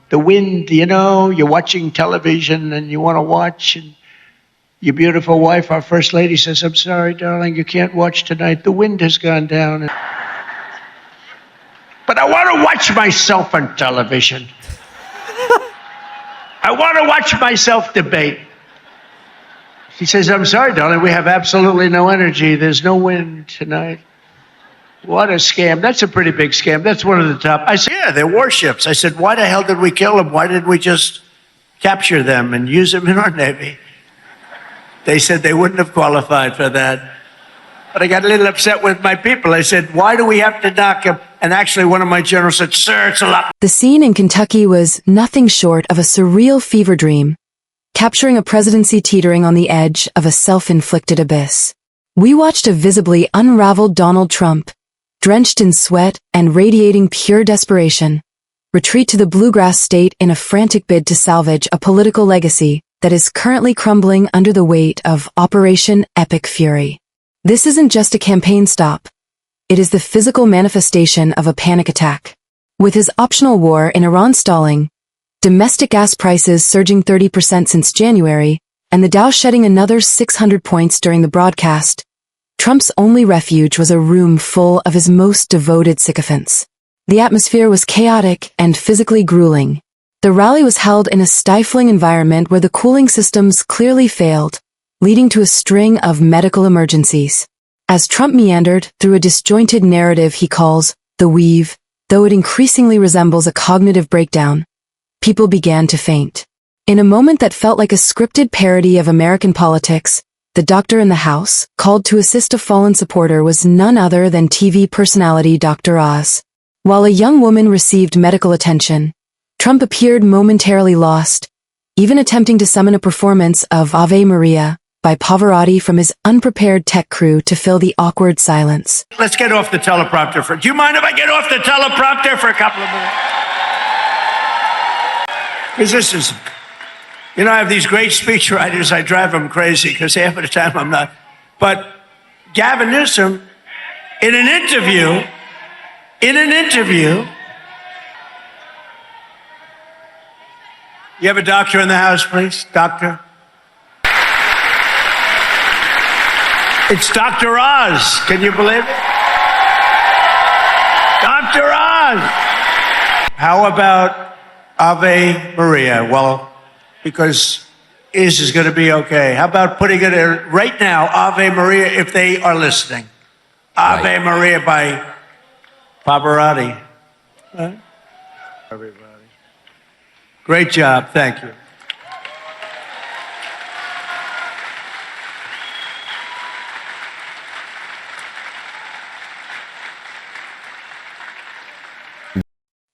The wind, you're watching television and you want to watch, and your beautiful wife, our First Lady, says, I'm sorry, darling, you can't watch tonight. The wind has gone down. But I want to watch myself on television. I want to watch myself debate. She says, I'm sorry, darling, we have absolutely no energy. There's no wind tonight. What a scam. That's a pretty big scam. That's one of the top. I said, yeah, they're warships. I said, why the hell did we kill them? Why didn't we just capture them and use them in our Navy? They said they wouldn't have qualified for that. But I got a little upset with my people. I said, why do we have to knock them? And actually, one of my generals said, sir, it's a lot. The scene in Kentucky was nothing short of a surreal fever dream, capturing a presidency teetering on the edge of a self-inflicted abyss. We watched a visibly unraveled Donald Trump, drenched in sweat and radiating pure desperation, retreat to the bluegrass state in a frantic bid to salvage a political legacy that is currently crumbling under the weight of Operation Epic Fury. This isn't just a campaign stop. It is the physical manifestation of a panic attack. With his optional war in Iran stalling, domestic gas prices surging 30% since January, and the Dow shedding another 600 points during the broadcast, Trump's only refuge was a room full of his most devoted sycophants. The atmosphere was chaotic and physically grueling. The rally was held in a stifling environment where the cooling systems clearly failed, leading to a string of medical emergencies. As Trump meandered through a disjointed narrative he calls the weave, though it increasingly resembles a cognitive breakdown, people began to faint. In a moment that felt like a scripted parody of American politics, the doctor in the house, called to assist a fallen supporter, was none other than TV personality Dr. Oz. While a young woman received medical attention, Trump appeared momentarily lost, even attempting to summon a performance of Ave Maria by Pavarotti from his unprepared tech crew to fill the awkward silence. Let's get off the teleprompter do you mind if I get off the teleprompter for a couple of minutes? Because this is, I have these great speechwriters. I drive them crazy because half of the time I'm not. But Gavin Newsom, in an interview, you have a doctor in the house, please? Doctor? It's Dr. Oz. Can you believe it? Dr. Oz. How about Ave Maria? Well, because is going to be okay. How about putting it in right now, Ave Maria, if they are listening? Ave right. Maria by Pavarotti. Right? Everybody. Great job. Thank you.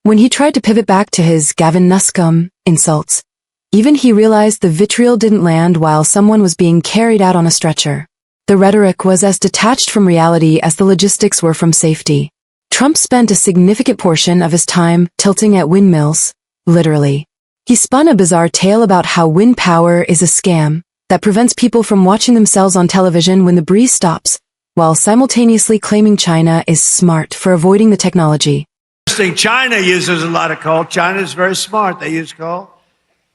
When he tried to pivot back to his Gavin Newsom insults, even he realized the vitriol didn't land while someone was being carried out on a stretcher. The rhetoric was as detached from reality as the logistics were from safety. Trump spent a significant portion of his time tilting at windmills, literally. He spun a bizarre tale about how wind power is a scam that prevents people from watching themselves on television when the breeze stops, while simultaneously claiming China is smart for avoiding the technology. China uses a lot of coal. China is very smart. They use coal.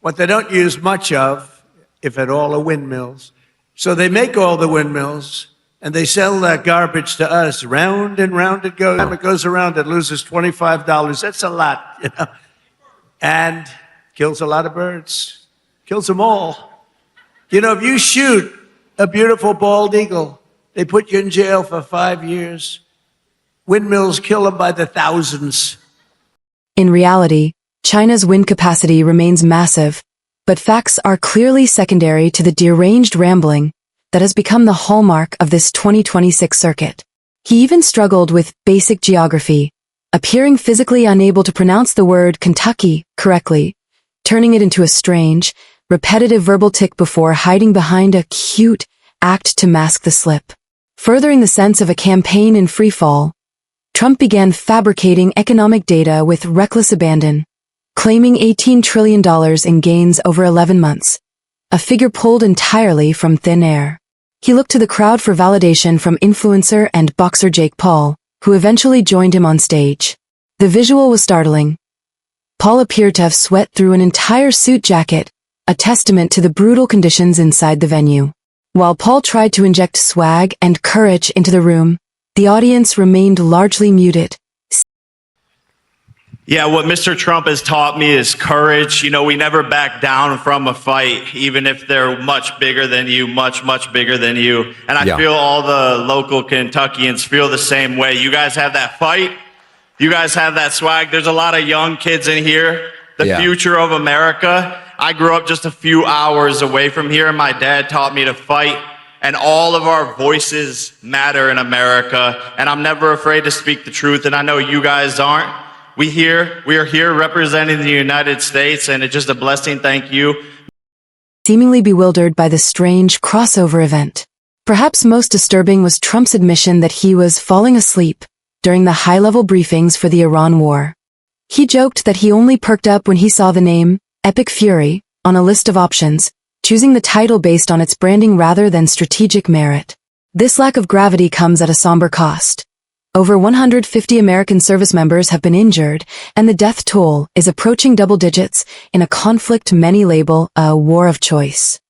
What they don't use much of, if at all, are windmills. So they make all the windmills, and they sell that garbage to us. Round and round it goes. Time it goes around, it loses $25. That's a lot, And kills a lot of birds. Kills them all. If you shoot a beautiful bald eagle, they put you in jail for 5 years. Windmills kill them by the thousands. In reality, China's wind capacity remains massive, but facts are clearly secondary to the deranged rambling that has become the hallmark of this 2026 circuit. He even struggled with basic geography, appearing physically unable to pronounce the word Kentucky correctly, turning it into a strange, repetitive verbal tick before hiding behind a cute act to mask the slip. Furthering the sense of a campaign in freefall, Trump began fabricating economic data with reckless abandon, claiming $18 trillion in gains over 11 months, a figure pulled entirely from thin air. He looked to the crowd for validation from influencer and boxer Jake Paul, who eventually joined him on stage. The visual was startling. Paul appeared to have sweat through an entire suit jacket, a testament to the brutal conditions inside the venue. While Paul tried to inject swag and courage into the room, the audience remained largely muted. Yeah, what Mr. Trump has taught me is courage. You know, we never back down from a fight, even if they're much bigger than you, much bigger than you. And I feel all the local Kentuckians feel the same way. You guys have that fight. You guys have that swag. There's a lot of young kids in here. The future of America. I grew up just a few hours away from here, and my dad taught me to fight. And all of our voices matter in America. And I'm never afraid to speak the truth, and I know you guys aren't. We are here representing the United States, and it's just a blessing. Thank you. Seemingly bewildered by the strange crossover event. Perhaps most disturbing was Trump's admission that he was falling asleep during the high-level briefings for the Iran war. He joked that he only perked up when he saw the name, Epic Fury, on a list of options, choosing the title based on its branding rather than strategic merit. This lack of gravity comes at a somber cost. Over 150 American service members have been injured, and the death toll is approaching double digits in a conflict many label a war of choice.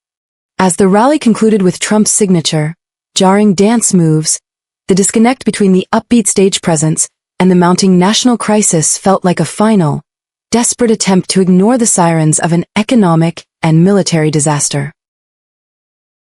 As the rally concluded with Trump's signature, jarring dance moves, the disconnect between the upbeat stage presence and the mounting national crisis felt like a final, desperate attempt to ignore the sirens of an economic and military disaster.